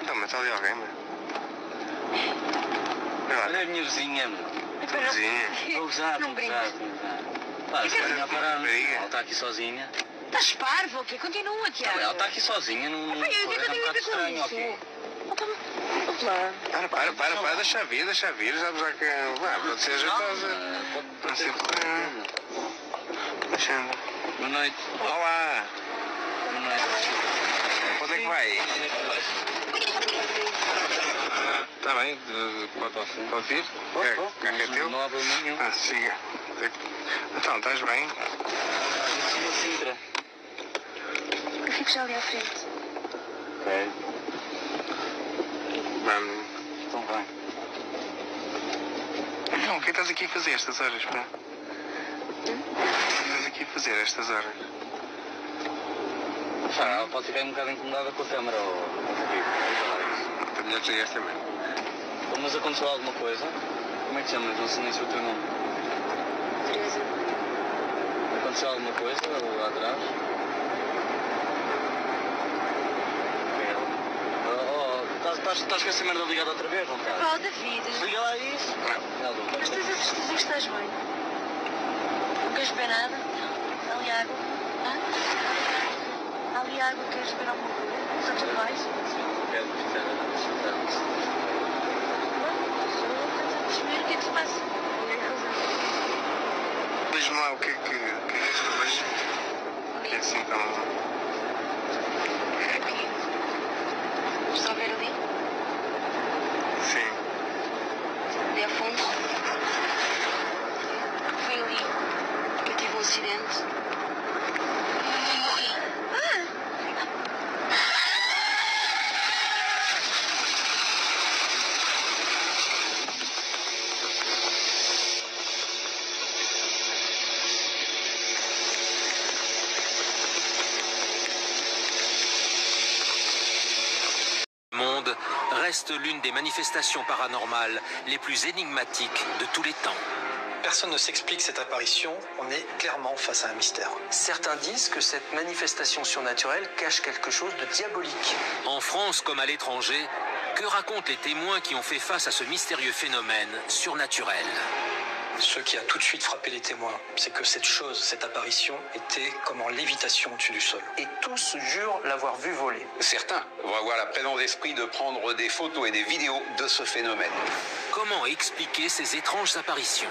Então, mas está ali alguém, meu. Olha a minha vizinha, meu. Vizinha. Vou usar, Não brinques. Pá, se ela a parar, Briga. ela está aqui sozinha. Estás parvo, ok? Continua, Tiago. Ela está aqui sozinha, não Pai, eu é um tenho a bocado ver com estranho, isso. ok? Vamos lá. Para, deixa vir, já que... Pode ser jeitosa. Não sei porquê. Deixando. Boa noite. Olá. Boa noite. Onde é que vai? Onde é que vai? Está bem, pode ir? Carro é teu? Não há problema nenhum. Siga. Então, estás bem? Sintra. Eu fico já ali à frente. Ok. Vamos. Então vai. Não, o que estás aqui a fazer estas horas, pá? O que estás aqui a fazer estas horas? Ela pode ficar um bocado incomodada com a câmara ou... Estou melhor dizer esta mesmo. Mas aconteceu alguma coisa? Como é que chamas? Não sei nem se o teu nome. Teresa. Aconteceu alguma coisa lá atrás? Estás com essa merda ligada outra vez, não estás? Oh, David. Liga lá isso. Mas tens a certeza que estás bem? Não queres beber nada? Há ali água? Hã? Há ali água, queres beber alguma coisa? Está tudo bem? Quero visitar. Vamos ver o que é que se passa. Diz-me lá o que é que eu vejo. Que é assim tão... Aqui. Estás a ver ali? Sim. Ali ao fundo. Foi ali que eu tive um acidente. E morri. Monde reste l'une des manifestations paranormales les plus énigmatiques de tous les temps. Personne ne s'explique cette apparition, on est clairement face à un mystère. Certains disent que cette manifestation surnaturelle cache quelque chose de diabolique. En France comme à l'étranger, que racontent les témoins qui ont fait face à ce mystérieux phénomène surnaturel? Ce qui a tout de suite frappé les témoins, c'est que cette chose, cette apparition, était comme en lévitation au-dessus du sol. Et tous jurent l'avoir vu voler. Certains vont avoir la présence d'esprit de prendre des photos et des vidéos de ce phénomène. Comment expliquer ces étranges apparitions?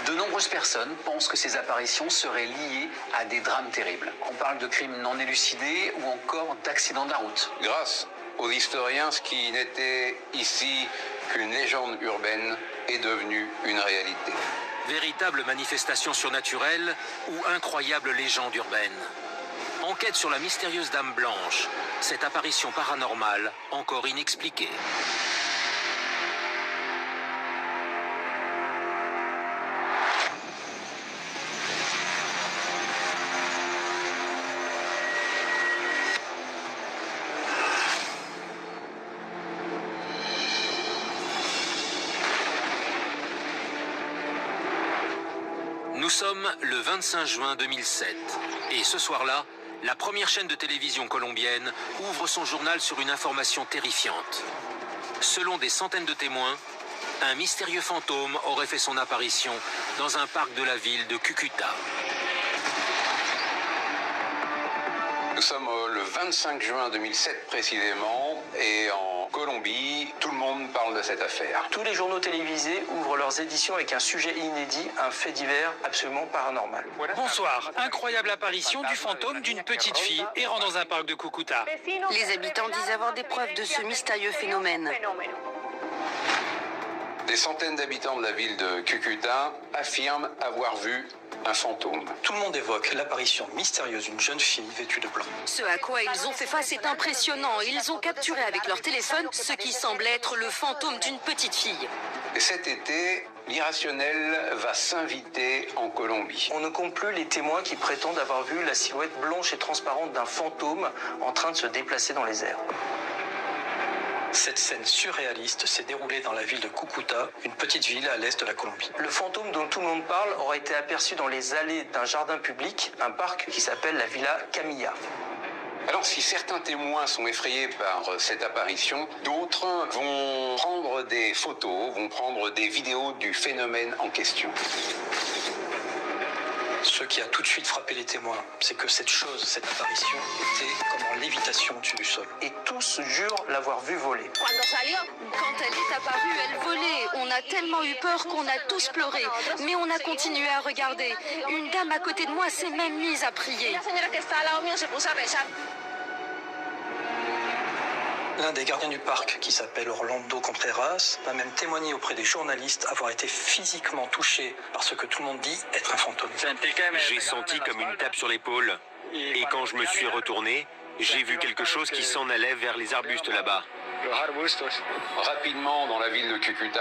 De nombreuses personnes pensent que ces apparitions seraient liées à des drames terribles. On parle de crimes non élucidés ou encore d'accidents de la route. Grâce aux historiens, ce qui n'était ici qu'une légende urbaine est devenu une réalité. Véritable manifestation surnaturelle ou incroyable légende urbaine? Enquête sur la mystérieuse Dame Blanche, cette apparition paranormale encore inexpliquée. Nous sommes le 25 juin 2007 et ce soir-là, la première chaîne de télévision colombienne ouvre son journal sur une information terrifiante. Selon des centaines de témoins, un mystérieux fantôme aurait fait son apparition dans un parc de la ville de Cúcuta. Nous sommes le 25 juin 2007 précisément et en Colombie, tout le monde parle de cette affaire. Tous les journaux télévisés ouvrent leurs éditions avec un sujet inédit, un fait divers absolument paranormal. Bonsoir. Incroyable apparition du fantôme d'une petite fille errant dans un parc de Cúcuta. Les habitants disent avoir des preuves de ce mystérieux phénomène. Des centaines d'habitants de la ville de Cúcuta affirment avoir vu un fantôme. Tout le monde évoque l'apparition mystérieuse d'une jeune fille vêtue de blanc. Ce à quoi ils ont fait face est impressionnant. Ils ont capturé avec leur téléphone ce qui semble être le fantôme d'une petite fille. Et cet été, l'irrationnel va s'inviter en Colombie. On ne compte plus les témoins qui prétendent avoir vu la silhouette blanche et transparente d'un fantôme en train de se déplacer dans les airs. Cette scène surréaliste s'est déroulée dans la ville de Cúcuta, une petite ville à l'est de la Colombie. Le fantôme dont tout le monde parle aurait été aperçu dans les allées d'un jardin public, un parc qui s'appelle la Villa Camilla. Alors si certains témoins sont effrayés par cette apparition, d'autres vont prendre des photos, vont prendre des vidéos du phénomène en question. Ce qui a tout de suite frappé les témoins, c'est que cette chose, cette apparition, était comme en lévitation au-dessus du sol. Et tous jurent l'avoir vue voler. Quand elle est apparue, elle volait. On a tellement eu peur qu'on a tous pleuré. Mais on a continué à regarder. Une dame à côté de moi s'est même mise à prier. L'un des gardiens du parc, qui s'appelle Orlando Contreras, va même témoigner auprès des journalistes avoir été physiquement touché par ce que tout le monde dit être un fantôme. J'ai senti comme une tape sur l'épaule. Et quand je me suis retourné, j'ai vu quelque chose qui s'en allait vers les arbustes là-bas. Rapidement, dans la ville de Cucuta,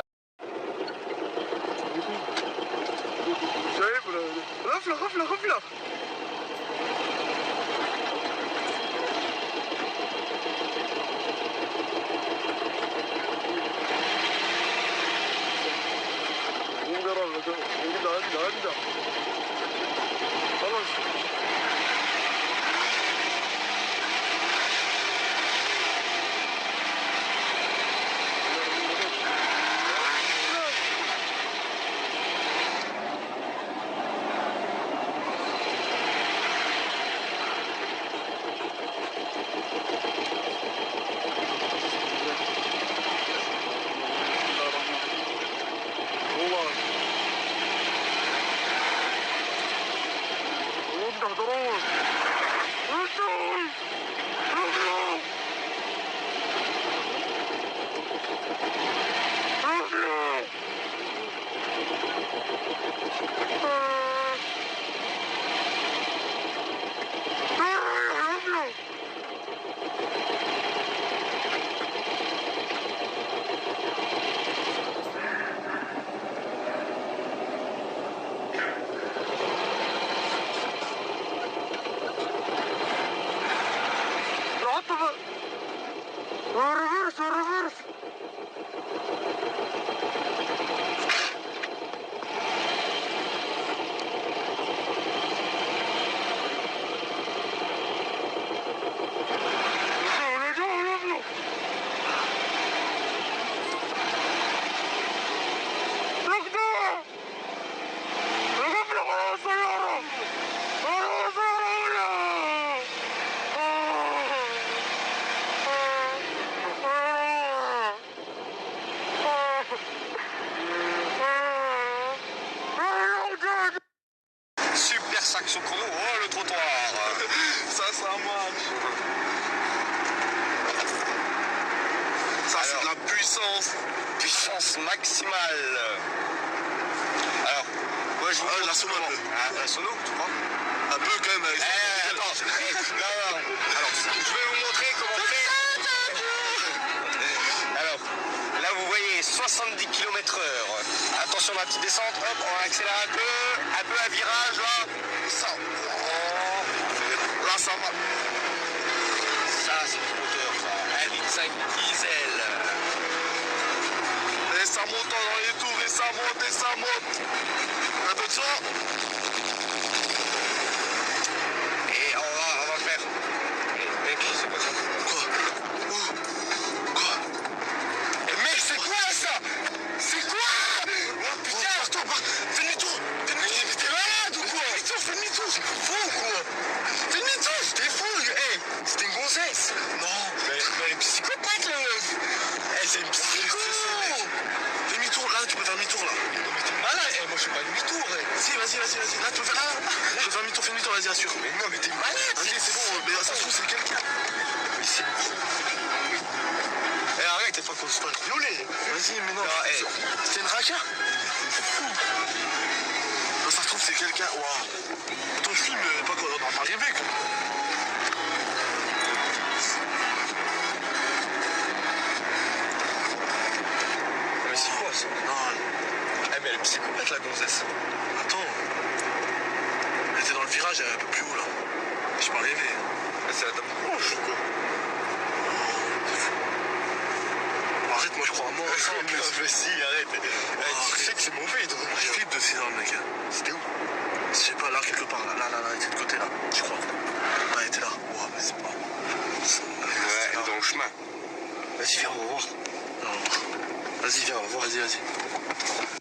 Super saxo chrono, oh le trottoir. Ça c'est un match. Ça c'est de la puissance. Puissance maximale. Alors, moi je vous montre la sono un peu. La sono, tu crois? Un peu quand même. Attends, non. Alors, je vais vous montrer comment on fait. Alors, là vous voyez 70 km/h. Attention à la petite descente, hop, on accélère un peu à virage là. Ça. Oh. Là ça va. Ça c'est du moteur ça. 1,5 diesel. Et ça monte dans les tours et ça monte. Un peu de ça. Et on va faire. Mec, c'est pas ça. Quoi? Eh mec, c'est quoi ça? C'est quoi? Oh putain, attends, fais demi-tour. T'es malade ou quoi? Fais demi-tour, c'est fou ou quoi? Fais demi-tour, t'es fou. Eh, c'était une gonzesse. Non, mais psychopathe le meuf. Eh, c'est une psycho. Fais demi-tour, là, tu peux faire demi-tour là. Ah là, moi je fais pas demi-tour. Si, vas-y. Là, tu peux faire là. Tu peux faire demi-tour, fais demi-tour, vas-y, assure. Mais non, mais t'es malade. Vas-y, c'est bon, mais ça se trouve, c'est quelqu'un. Mais c'est. Eh, arrête, t'es pas violé. Vas-y, mais non. C'était une raca. C'est fou. Non, ça se trouve, c'est quelqu'un. Waouh. Ton film, pas qu'on en a pas rêvé, quoi. Mais c'est quoi ça? Non. Eh, mais elle est psychopathe, la gonzesse. Attends. Elle était dans le virage, elle est un peu plus haut là. J'ai pas rêvé. C'est la dame rouge ou quoi? Arrête, moi je crois à mort. Mais si, arrête. Tu sais que c'est mauvais, donc. Je flippe de ces armes, mec. C'était où? Je sais pas, là, quelque part. Là, elle était de côté, là. Je crois. Ouais, elle était là. Ouais, mais c'est pas. Vas-y, viens, on va voir. Non. Vas-y, viens, on va voir. Vas-y.